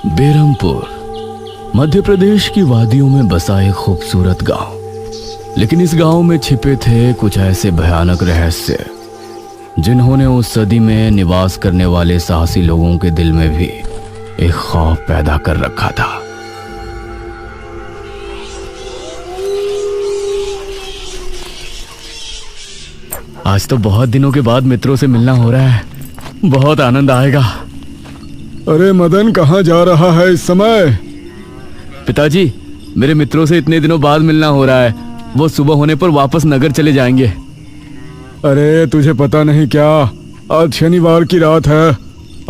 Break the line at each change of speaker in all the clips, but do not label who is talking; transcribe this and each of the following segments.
बेरमपुर मध्य प्रदेश की वादियों में बसा एक खूबसूरत गांव। लेकिन इस गांव में छिपे थे कुछ ऐसे भयानक रहस्य जिन्होंने उस सदी में निवास करने वाले साहसी लोगों के दिल में भी एक खौफ पैदा कर रखा था। आज तो बहुत दिनों के बाद मित्रों से मिलना हो रहा है, बहुत आनंद आएगा।
अरे मदन, कहाँ जा रहा है इस समय?
पिताजी, मेरे मित्रों से इतने दिनों बाद मिलना हो रहा है। वो सुबह होने पर वापस नगर चले जाएंगे।
अरे तुझे पता नहीं क्या, आज शनिवार की रात है।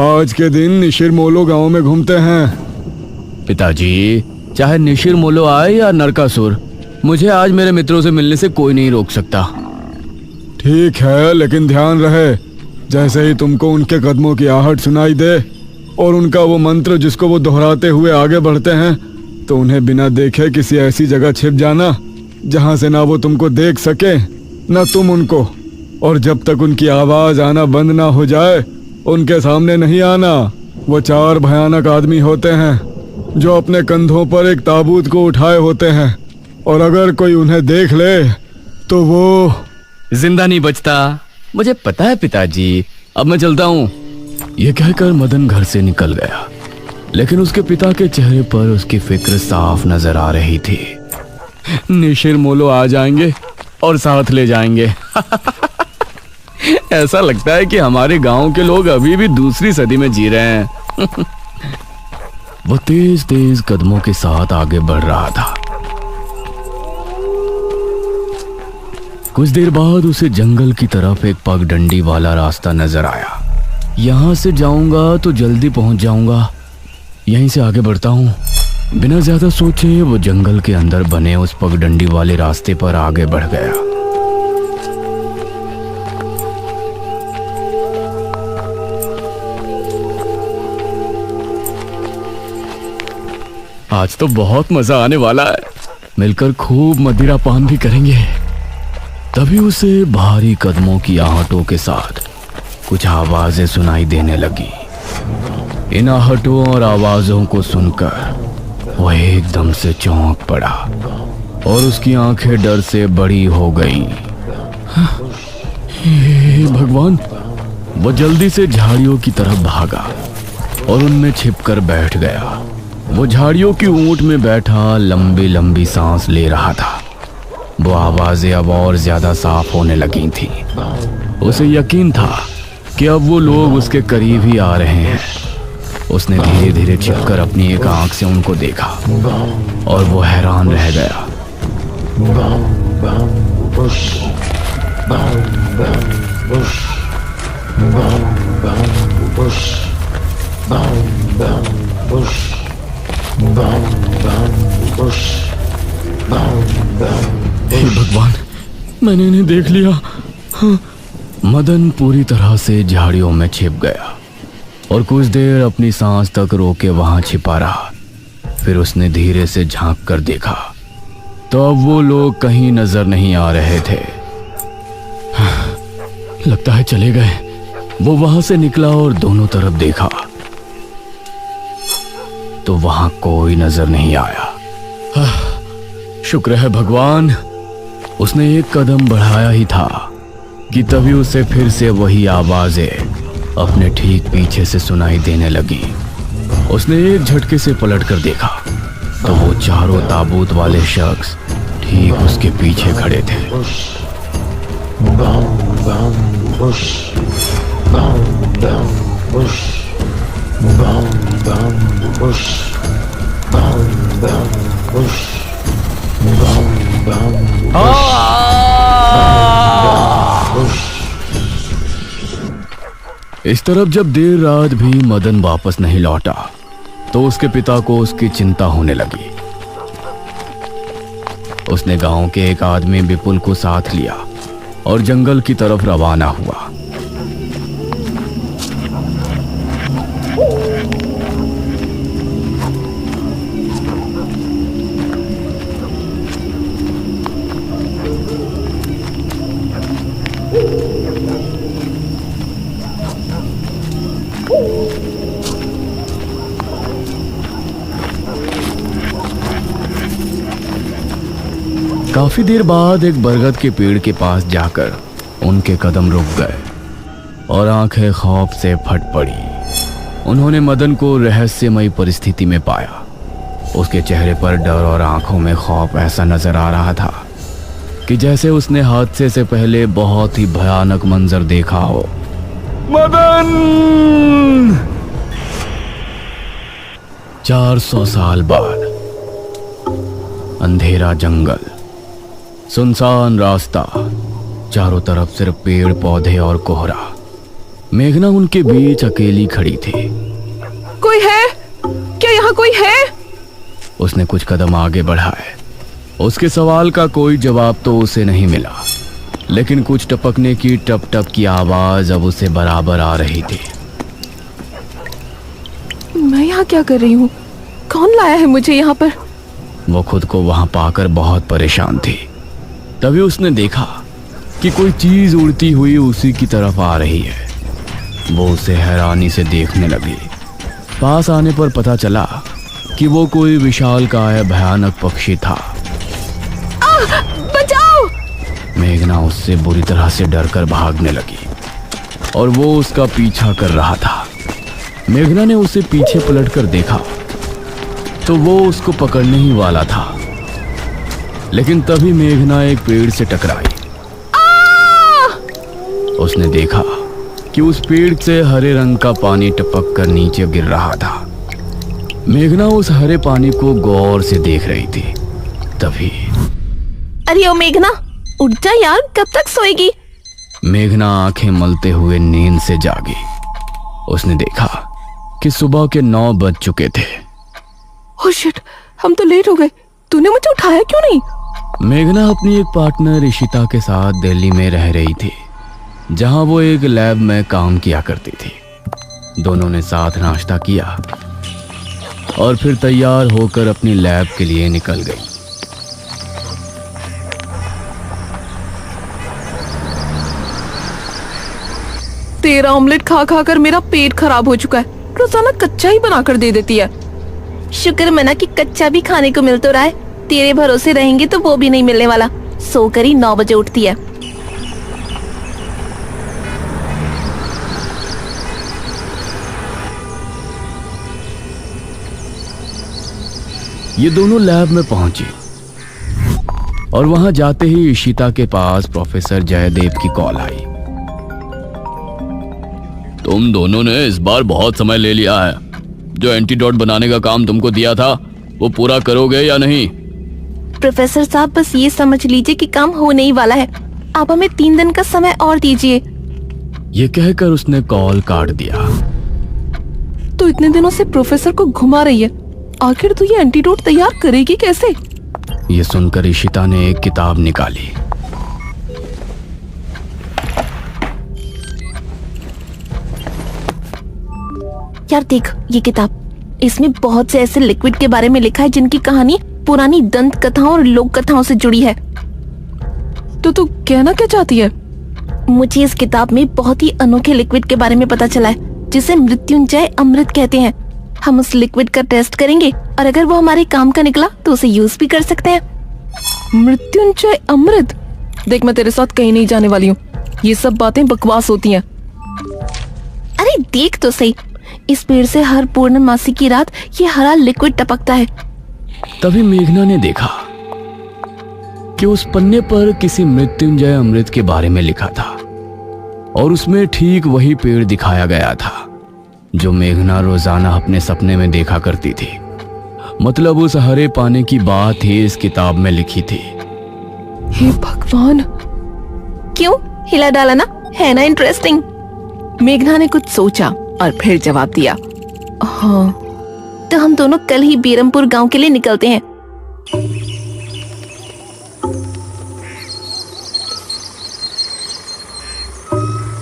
आज के दिन निशिर मोलो गांव में घूमते हैं।
पिताजी, चाहे निशिर मोलो आए या नरकासुर, मुझे आज मेरे मित्रों से मिलने से कोई नहीं रोक सकता।
ठीक है, लेकिन ध्यान रहे, जैसे ही तुमको उनके कदमों की आहट सुनाई दे और उनका वो मंत्र जिसको वो दोहराते हुए आगे बढ़ते हैं, तो उन्हें बिना देखे किसी ऐसी जगह छिप जाना जहां से ना वो तुमको देख सके ना तुम उनको। और जब तक उनकी आवाज आना बंद ना हो जाए उनके सामने नहीं आना। वो 4 भयानक आदमी होते हैं जो अपने कंधों पर एक ताबूत को उठाए होते हैं, और अगर कोई उन्हें देख ले तो वो
जिंदा नहीं बचता। मुझे पता है पिताजी, अब मैं चलता हूँ। यह कहकर मदन घर से निकल गया, लेकिन उसके पिता के चेहरे पर उसकी फिक्र साफ नजर आ रही थी। निशिर मोलो आ जाएंगे और साथ ले जाएंगे। ऐसा लगता है कि हमारे गांव के लोग अभी भी दूसरी सदी में जी रहे हैं। वो तेज तेज कदमों के साथ आगे बढ़ रहा था। कुछ देर बाद उसे जंगल की तरफ एक पगडंडी वाला रास्ता नजर आया। यहां से जाऊंगा तो जल्दी पहुंच जाऊंगा, यहीं से आगे बढ़ता हूँ। बिना ज्यादा सोचे वो जंगल के अंदर बने उस पगडंडी वाले रास्ते पर आगे बढ़ गया। आज तो बहुत मजा आने वाला है, मिलकर खूब मदिरा पान भी करेंगे। तभी उसे भारी कदमों की आहटों के साथ कुछ आवाजें सुनाई देने लगी। इन आहटों और आवाजों को सुनकर वो एकदम से चौंक पड़ा और उसकी आंखें डर से बड़ी हो गईं। हे भगवान! वो जल्दी से झाड़ियों की तरफ भागा और उनमें छिपकर बैठ गया। वो झाड़ियों की ऊंट में बैठा लंबी लंबी सांस ले रहा था। वो आवाजें अब और ज्यादा साफ होने लगी थी। उसे यकीन था कि अब वो लोग उसके करीब ही आ रहे हैं। उसने धीरे धीरे छिपकर अपनी एक आंख से उनको देखा और वो हैरान रह गया। हे भगवान, मैंने इन्हें देख लिया। हाँ। मदन पूरी तरह से झाड़ियों में छिप गया और कुछ देर अपनी सांस तक रोके वहां छिपा रहा। फिर उसने धीरे से झांक कर देखा तो अब वो लोग कहीं नजर नहीं आ रहे थे। हाँ, लगता है चले गए। वो वहां से निकला और दोनों तरफ देखा तो वहां कोई नजर नहीं आया। हाँ, शुक्र है भगवान। उसने एक कदम बढ़ाया ही था कि तभी उसे फिर से वही आवाजें अपने ठीक पीछे से सुनाई देने लगी। उसने एक झटके से पलट कर देखा तो वो चारों ताबूत वाले शख्स ठीक उसके पीछे खड़े थे। इस तरफ जब देर रात भी मदन वापस नहीं लौटा तो उसके पिता को उसकी चिंता होने लगी। उसने गांव के एक आदमी विपुल को साथ लिया और जंगल की तरफ रवाना हुआ। काफी देर बाद एक बरगद के पेड़ के पास जाकर उनके कदम रुक गए और आंखें खौफ से फट पड़ी। उन्होंने मदन को रहस्यमयी परिस्थिति में पाया। उसके चेहरे पर डर और आंखों में खौफ ऐसा नजर आ रहा था कि जैसे उसने हादसे से पहले बहुत ही भयानक मंजर देखा हो।
मदन!
400 साल बाद अंधेरा जंगल, सुनसान रास्ता, चारों तरफ सिर्फ पेड़ पौधे और कोहरा। मेघना उनके बीच अकेली खड़ी थी।
कोई है क्या? यहाँ कोई है?
उसने कुछ कदम आगे बढ़ाए। उसके सवाल का कोई जवाब तो उसे नहीं मिला, लेकिन कुछ टपकने की टप टप की आवाज अब उसे बराबर आ रही थी।
मैं यहाँ क्या कर रही हूँ? कौन लाया है मुझे यहाँ पर?
वो खुद को वहां पाकर बहुत परेशान थी। तभी उसने देखा कि कोई चीज उड़ती हुई उसी की तरफ आ रही है। वो उसे हैरानी से देखने लगी। पास आने पर पता चला कि वो कोई विशालकाय भयानक पक्षी था।
बचाओ!
मेघना उससे बुरी तरह से डरकर भागने लगी और वो उसका पीछा कर रहा था। मेघना ने उसे पीछे पलटकर देखा तो वो उसको पकड़ने ही वाला था, लेकिन तभी मेघना एक पेड़ से टकराई। उसने देखा कि उस पेड़ से हरे रंग का पानी टपक कर नीचे गिर रहा था। मेघना उस हरे पानी को गौर से देख रही थी। तभी
अरे ओ मेघना, उठ जा यार, कब तक सोएगी?
मेघना आंखें मलते हुए नींद से जागी। उसने देखा कि सुबह के 9 बज चुके थे।
ओह शिट, हम तो लेट हो गए। तूने मुझे उठाया क्यों नहीं?
मेघना अपनी एक पार्टनर इशिता के साथ दिल्ली में रह रही थी, जहां वो एक लैब में काम किया करती थी। दोनों ने साथ नाश्ता किया और फिर तैयार होकर अपनी लैब के लिए निकल गई।
तेरा ऑमलेट खा खा कर मेरा पेट खराब हो चुका है। रोजाना कच्चा ही बनाकर दे देती है। शुक्र मना कि कच्चा भी खाने को मिल तो रहा है। तेरे भरोसे रहेंगे तो वो भी नहीं मिलने वाला। सोकर ही 9 बजे उठती है।
ये दोनों लैब में पहुंची और वहां जाते ही इशिता के पास प्रोफेसर जयदेव की कॉल आई। तुम दोनों ने इस बार बहुत समय ले लिया है। जो एंटीडोट बनाने का काम तुमको दिया था वो पूरा करोगे या नहीं?
प्रोफेसर साहब, बस ये समझ लीजिए कि काम होने ही वाला है। आप हमें 3 दिन का समय और दीजिए।
ये कहकर उसने कॉल काट दिया।
तो इतने दिनों से प्रोफेसर को घुमा रही है, आखिर तू ये एंटीडोट तैयार करेगी कैसे?
ये सुनकर इशिता ने एक किताब निकाली।
यार देख ये किताब, इसमें बहुत से ऐसे लिक्विड के बारे में लिखा है जिनकी कहानी पुरानी दंत कथाओं और लोक कथाओं से जुड़ी है। तो तू कहना क्या चाहती है? मुझे इस किताब में बहुत ही अनोखे लिक्विड के बारे में पता चला है, जिसे मृत्युंजय अमृत कहते हैं। हम उस लिक्विड का टेस्ट करेंगे और अगर वो हमारे काम का निकला तो उसे यूज भी कर सकते हैं। मृत्युंजय अमृत? देख, मैं तेरे साथ कहीं नहीं जाने वाली हूँ। ये सब बातें बकवास होती हैं। अरे देख तो सही, इस पेड़ से हर पूर्णमासी की रात ये हरा लिक्विड टपकता है।
तभी मेघना ने देखा कि उस पन्ने पर किसी मृत्युंजय अमृत के बारे में लिखा था और उसमें ठीक वही पेड़ दिखाया गया था जो मेघना रोजाना अपने सपने में देखा करती थी। मतलब उस हरे पानी की बात ही इस किताब में लिखी थी।
हे भगवान, क्यों हिला डाला ना? है ना इंटरेस्टिंग? मेघना ने कुछ सोचा और फिर जवाब दिया, हाँ, तो हम दोनों कल ही बीरमपुर गांव के लिए निकलते हैं।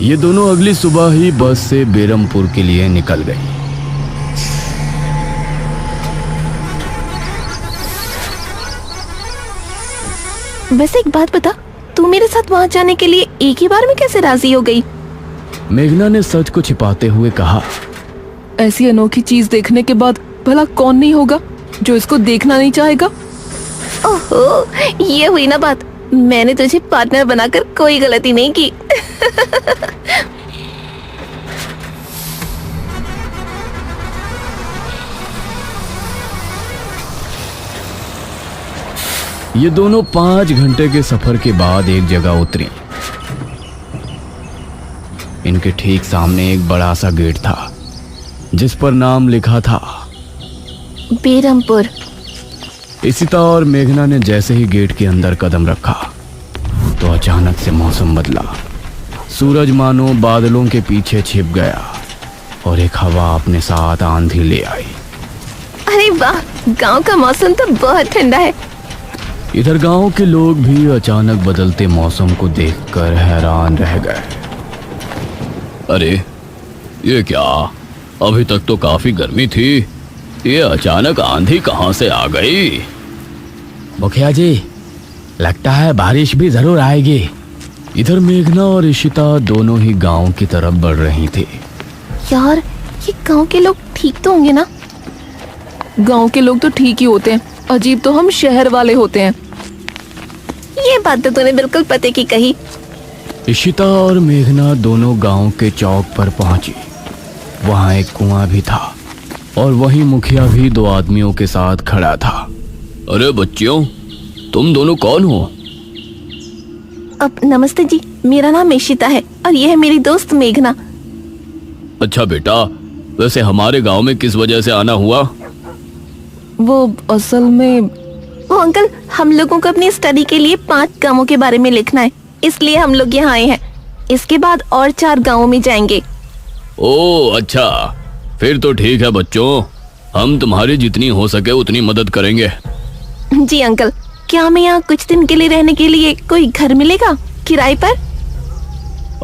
ये दोनों अगली सुबह ही बस से बेरमपुर के लिए निकल गई।
वैसे एक बात बता, तू मेरे साथ वहां जाने के लिए एक ही बार में कैसे राजी हो गई?
मेघना ने सच को छिपाते हुए कहा,
ऐसी अनोखी चीज देखने के बाद भला कौन नहीं होगा जो इसको देखना नहीं चाहेगा? ओहो, ये हुई ना बात। मैंने तुझे पार्टनर बनाकर कोई गलती नहीं की।
ये दोनों 5 घंटे के सफर के बाद एक जगह उतरी। इनके ठीक सामने एक बड़ा सा गेट था जिस पर नाम लिखा था
बेरमपुर।
इशिता और मेघना ने जैसे ही गेट के अंदर कदम रखा तो अचानक से मौसम बदला। सूरज मानो बादलों के पीछे छिप गया और एक हवा अपने साथ आंधी ले आई।
अरे वाह, गांव का मौसम तो बहुत ठंडा है।
इधर गांव के लोग भी अचानक बदलते मौसम को देखकर हैरान रह गए। अरे ये क्या, अभी तक तो काफी गर्मी थी, ये अचानक आंधी कहां से आ गई? मुखिया जी, लगता है बारिश भी जरूर आएगी। इधर मेघना और इशिता दोनों ही गांव की तरफ बढ़ रही थी।
यार, ये गांव के लोग ठीक तो होंगे ना? गांव के लोग तो ठीक ही होते हैं, अजीब तो हम शहर वाले होते हैं। ये बात तो तूने बिल्कुल पते की कही।
इशिता और मेघना दोनों गांव के चौक पर पहुंची। वहां एक कुआं भी था और वहीं मुखिया भी 2 आदमियों के साथ खड़ा था। अरे बच्चियों, तुम दोनों कौन हो?
अब नमस्ते जी, मेरा नाम इशिता है और ये है मेरी दोस्त मेघना।
अच्छा बेटा, वैसे हमारे गांव में किस वजह से आना हुआ?
वो असल में वो अंकल, हम लोगों को अपनी स्टडी के लिए 5 गांवों के बारे में लिखना है, इसलिए हम लोग यहाँ आए हैं। इसके बाद और 4 गांवों में जाएंगे।
ओह अच्छा, फिर तो ठीक है बच्चों, हम तुम्हारी जितनी हो सके उतनी मदद करेंगे।
जी अंकल, क्या हमें यहाँ कुछ दिन के लिए रहने के लिए कोई घर मिलेगा किराए पर?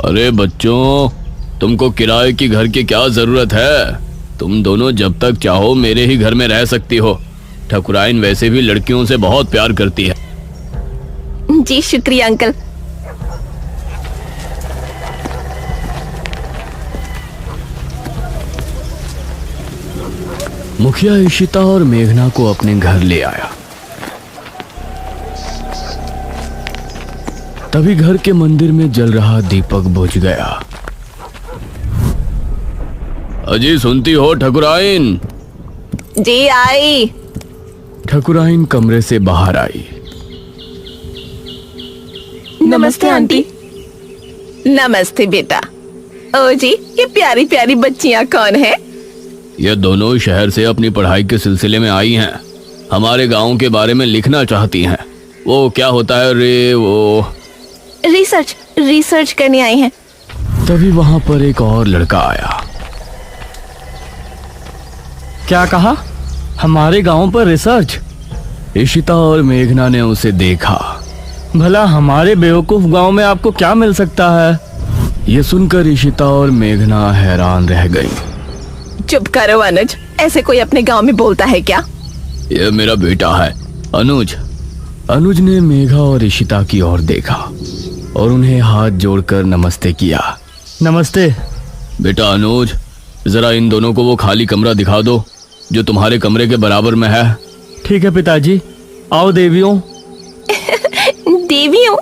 अरे बच्चों, तुमको किराए की घर की क्या जरूरत है? तुम दोनों जब तक चाहो मेरे ही घर में रह सकती हो। ठकुराइन वैसे भी लड़कियों से बहुत प्यार करती है।
जी शुक्रिया अंकल।
मुखिया इशिता और मेघना को अपने घर ले आया। तभी घर के मंदिर में जल रहा दीपक बुझ गया। अजी सुनती हो ठकुराइन?
जी आई।
ठकुराइन कमरे से बाहर आई।
नमस्ते आंटी। नमस्ते बेटा। ओ जी, ये प्यारी प्यारी बच्चियां कौन है?
ये दोनों शहर से अपनी पढ़ाई के सिलसिले में आई हैं। हमारे गांव के बारे में लिखना चाहती हैं। वो क्या होता है रे, वो
रिसर्च करने आई हैं।
तभी वहां पर एक और लड़का आया। क्या कहा? हमारे गांव पर रिसर्च? इशिता और मेघना ने उसे देखा। भला हमारे बेवकूफ गांव में आपको क्या मिल सकता है? ये सुनकर इशिता और मेघना हैरान रह गई।
चुप करो अनुज, ऐसे कोई अपने गांव में बोलता है क्या?
ये मेरा बेटा है अनुज। अनुज ने मेघा और इशिता की ओर देखा और उन्हें हाथ जोड़कर नमस्ते किया। नमस्ते बेटा अनुज, जरा इन दोनों को वो खाली कमरा दिखा दो जो तुम्हारे कमरे के बराबर में है। ठीक है पिताजी, आओ देवियों।
देवियों?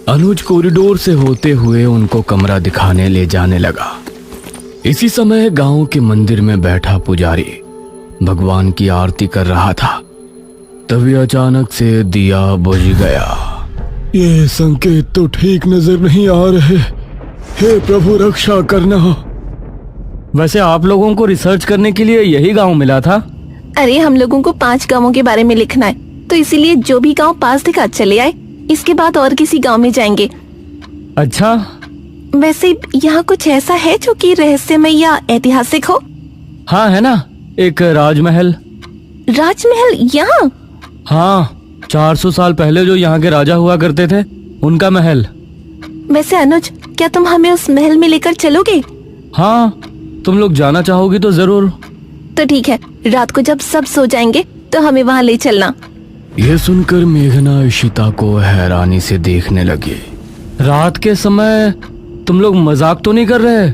अनुज कॉरिडोर से होते हुए उनको कमरा दिखाने ले जाने लगा। इसी समय गांव के मंदिर में बैठा पुजारी भगवान की आरती कर रहा था। तभी अचानक से दिया बुझ गया।
ये संकेत तो ठीक नजर नहीं आ रहे। हे प्रभु, रक्षा करना।
वैसे आप लोगों को रिसर्च करने के लिए यही गांव मिला था?
अरे हम लोगों को 5 गांवों के बारे में लिखना है, तो इसीलिए जो भी गांव पास दिखा चले आए। इसके बाद और किसी गांव में जाएंगे।
अच्छा,
वैसे यहाँ कुछ ऐसा है जो कि रहस्यमय या ऐतिहासिक हो?
हाँ है ना, एक राजमहल।
राजमहल यहाँ?
हाँ, 400 साल पहले जो यहाँ के राजा हुआ करते थे, उनका महल।
वैसे अनुज, क्या तुम हमें उस महल में लेकर चलोगे?
हाँ, तुम लोग जाना चाहोगी तो जरूर।
तो ठीक है, रात को जब सब सो जाएंगे तो हमें वहाँ ले चलना।
यह सुनकर मेघना इशिता को हैरानी से देखने लगी। रात के समय तुम लोग मजाक तो नहीं कर रहे?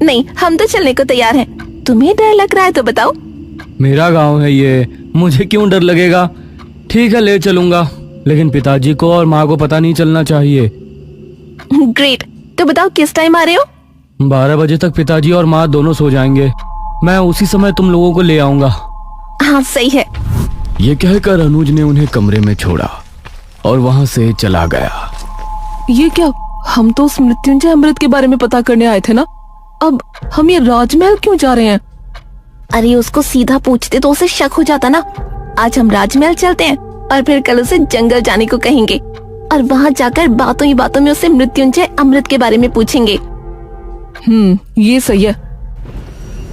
नहीं, हम तो चलने को तैयार हैं। तुम्हें डर लग रहा है तो बताओ।
मेरा गांव है ये, मुझे क्यों डर लगेगा? ठीक है, ले चलूंगा, लेकिन पिताजी को और माँ को पता नहीं चलना चाहिए।
ग्रेट। तो बताओ किस टाइम आ रहे हो?
12 बजे तक पिताजी और माँ दोनों सो जाएंगे। मैं उसी समय तुम लोगों को ले आऊंगा।
हाँ सही है।
ये कहकर अनुज ने उन्हें कमरे में छोड़ा और वहां से चला गया।
ये क्या? हम तो उस मृत्युंजय अमृत के बारे में पता करने आए थे ना। अब हम ये राजमहल क्यों जा रहे हैं? अरे उसको सीधा पूछते तो उसे शक हो जाता ना। आज हम राजमहल चलते हैं और फिर कल उसे जंगल जाने को कहेंगे और वहाँ जाकर बातों ही बातों में उसे मृत्युंजय अमृत के बारे में पूछेंगे। ये सही है।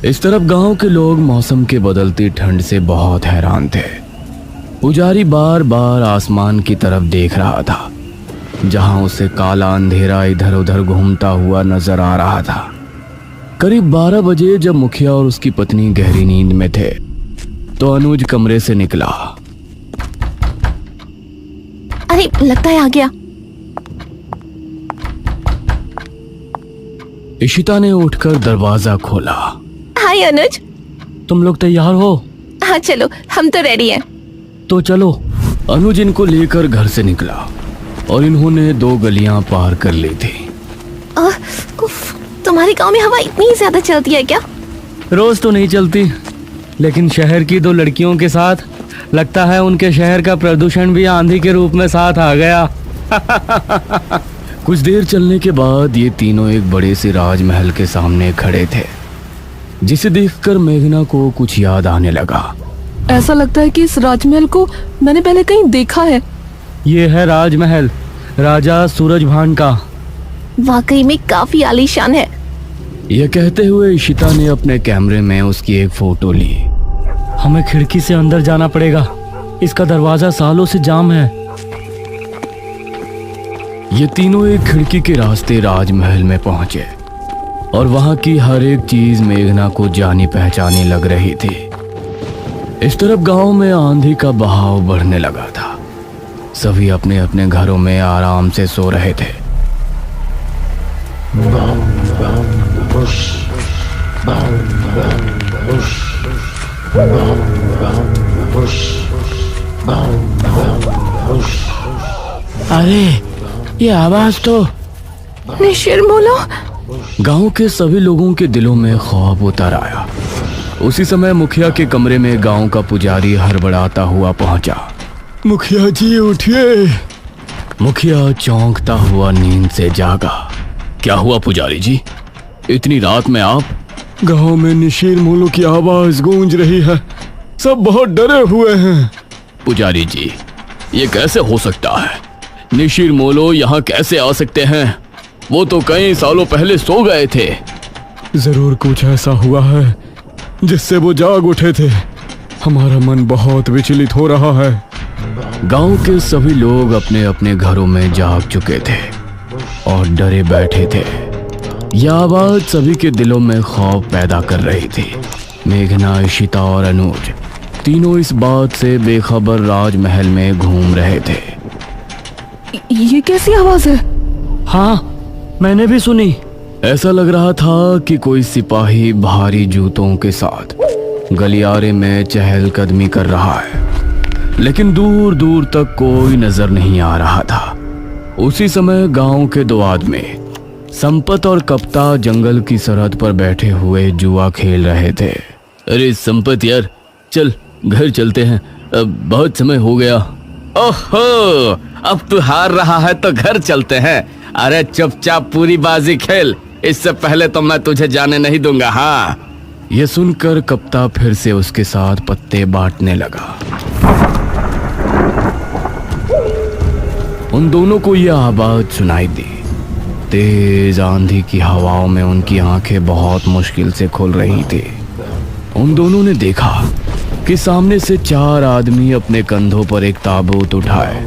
इस तरफ गांव के लोग मौसम के बदलती ठंड से बहुत हैरान थे। पुजारी बार बार आसमान की तरफ देख रहा था, जहां उसे काला अंधेरा इधर उधर घूमता हुआ नजर आ रहा था। करीब 12 बजे जब मुखिया और उसकी पत्नी गहरी नींद में थे तो अनुज कमरे से निकला।
अरे लगता है आ गया।
इशिता ने उठकर दरवाजा खोला।
हाय अनुज।
तुम लोग तैयार हो?
हाँ चलो, हम तो रेडी हैं।
तो चलो। अनुज इनको लेकर घर से निकला और इन्होंने 2 गलियां पार कर ली थी।
उफ, तुम्हारे गांव में हवा इतनी ज्यादा चलती है क्या?
रोज तो नहीं चलती, लेकिन शहर की 2 लड़कियों के साथ लगता है उनके शहर का प्रदूषण भी आंधी के रूप में साथ आ गया। कुछ देर चलने के बाद ये तीनों एक बड़े से राजमहल के सामने खड़े थे, जिसे देखकर मेघना को कुछ याद आने लगा।
ऐसा लगता है कि इस राजमहल को मैंने पहले कहीं देखा है।
ये है राजमहल राजा सूरजभान का।
वाकई में काफी आलीशान है।
यह कहते हुए इशिता ने अपने कैमरे में उसकी एक फोटो ली। हमें खिड़की से अंदर जाना पड़ेगा, इसका दरवाजा सालों से जाम है। ये तीनों एक खिड़की के रास्ते राजमहल में पहुंचे और वहां की हर एक चीज मेघना को जानी पहचानी लग रही थी। इस तरफ गांव में आंधी का बहाव बढ़ने लगा था। सभी अपने अपने घरों में आराम से सो रहे थे। अरे ये आवाज तो
निशिरमोलो।
गांव के सभी लोगों के दिलों में खौफ उतर आया। उसी समय मुखिया के कमरे में गांव का पुजारी हड़बड़ाता हुआ पहुंचा।
मुखिया जी उठिए।
मुखिया चौंकता हुआ नींद से जागा। क्या हुआ पुजारी जी, इतनी रात में आप?
गांव में निशीर मोलो की आवाज गूंज रही है, सब बहुत डरे हुए हैं।
पुजारी जी, ये कैसे हो सकता है? निशीर मोलो यहाँ कैसे आ सकते हैं? वो तो कई सालों पहले सो गए थे।
जरूर कुछ ऐसा हुआ है जिससे वो जाग उठे थे। हमारा मन बहुत विचलित हो रहा है।
गांव के सभी लोग अपने अपने घरों में जाग चुके थे और डरे बैठे थे। यह आवाज सभी के दिलों में खौफ पैदा कर रही थी। मेघना, इशिता और अनुज तीनों इस बात से बेखबर राजमहल में घूम रहे थे।
ये कैसी आवाज है?
हाँ, मैंने भी सुनी। ऐसा लग रहा था कि कोई सिपाही भारी जूतों के साथ गलियारे में चहलकदमी कर रहा है, लेकिन दूर दूर तक कोई नजर नहीं आ रहा था। उसी समय गांव के 2 आदमी संपत और कप्ता जंगल की सरहद पर बैठे हुए जुआ खेल रहे थे। अरे संपत यार, चल घर चलते हैं, अब बहुत समय हो गया। ओहो, अब तू हार रहा है तो घर चलते हैं। अरे चुपचाप पूरी बाजी खेल, इससे पहले तो मैं तुझे जाने नहीं दूंगा। हाँ। यह सुनकर कप्ता फिर से उसके साथ पत्ते बांटने लगा। उन दोनों को यह आवाज सुनाई दी। तेज आंधी की हवाओं में उनकी आंखें बहुत मुश्किल से खुल रही थी। उन दोनों ने देखा कि सामने से 4 आदमी अपने कंधों पर एक ताबूत उठाए